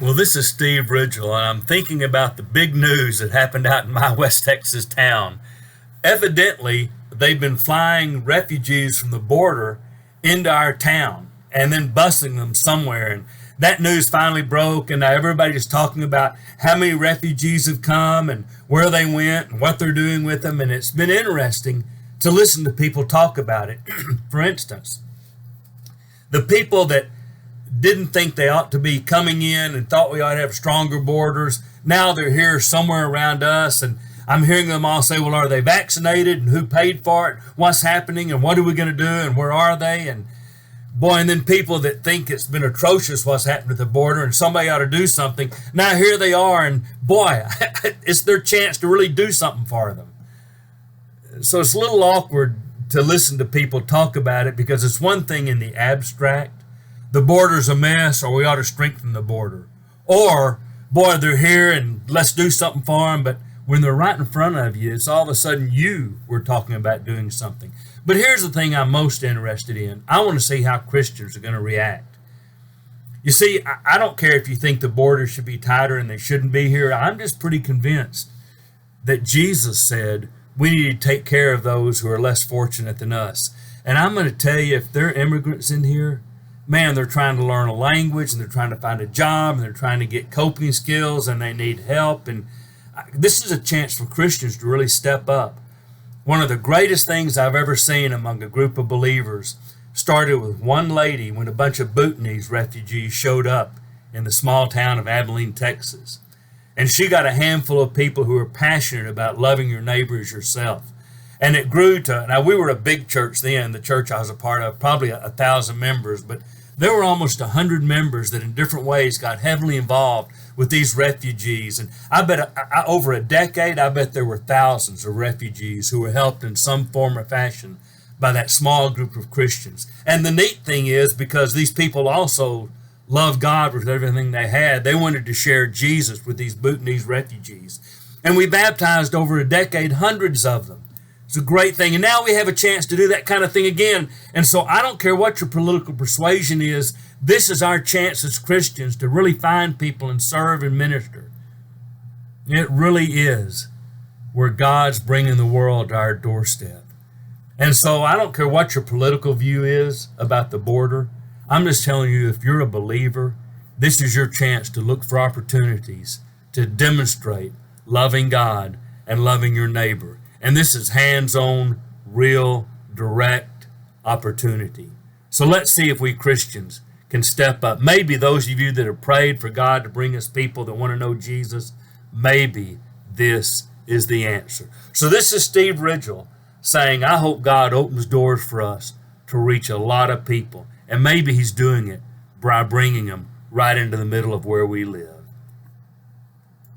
Well, this is Steve Ridgel, and I'm thinking about the big news that happened out in my West Texas town. Evidently, they've been flying refugees from the border into our town and then busing them somewhere. And that news finally broke, and now everybody's talking about how many refugees have come and where they went and what they're doing with them. And it's been interesting to listen to people talk about it. For instance, the people that didn't think they ought to be coming in and thought we ought to have stronger borders. Now they're here somewhere around us, and I'm hearing them all say, well, are they vaccinated, and who paid for it? What's happening, and what are we going to do, and where are they? And boy, and then people that think it's been atrocious what's happened at the border and somebody ought to do something. Now here they are, and boy, it's their chance to really do something for them. So it's a little awkward to listen to people talk about it, because it's one thing in the abstract. The border's a mess, or we ought to strengthen the border. Or, boy, they're here and let's do something for them. But when they're right in front of you, it's all of a sudden you were talking about doing something. But here's the thing I'm most interested in. I want to see how Christians are going to react. You see, I don't care if you think the border should be tighter and they shouldn't be here. I'm just pretty convinced that Jesus said we need to take care of those who are less fortunate than us. And I'm going to tell you, if there are immigrants in here, man, they're trying to learn a language, and they're trying to find a job, and they're trying to get coping skills, and they need help. And this is a chance for Christians to really step up. One of the greatest things I've ever seen among a group of believers started with one lady when a bunch of Bhutanese refugees showed up in the small town of Abilene, Texas. And she got a handful of people who are passionate about loving your neighbor as yourself. And it grew to, now we were a big church then, the church I was a part of, probably 1,000 members, but there were almost 100 members that in different ways got heavily involved with these refugees. And I bet over a decade, I bet there were thousands of refugees who were helped in some form or fashion by that small group of Christians. And the neat thing is, because these people also loved God with everything they had, they wanted to share Jesus with these Bhutanese refugees. And we baptized over a decade hundreds of them. It's a great thing. And now we have a chance to do that kind of thing again. And so I don't care what your political persuasion is, this is our chance as Christians to really find people and serve and minister. It really is where God's bringing the world to our doorstep. And so I don't care what your political view is about the border. I'm just telling you, if you're a believer, this is your chance to look for opportunities to demonstrate loving God and loving your neighbor. And this is hands-on, real, direct opportunity. So let's see if we Christians can step up. Maybe those of you that have prayed for God to bring us people that want to know Jesus, maybe this is the answer. So this is Steve Ridgel saying, I hope God opens doors for us to reach a lot of people. And maybe he's doing it by bringing them right into the middle of where we live.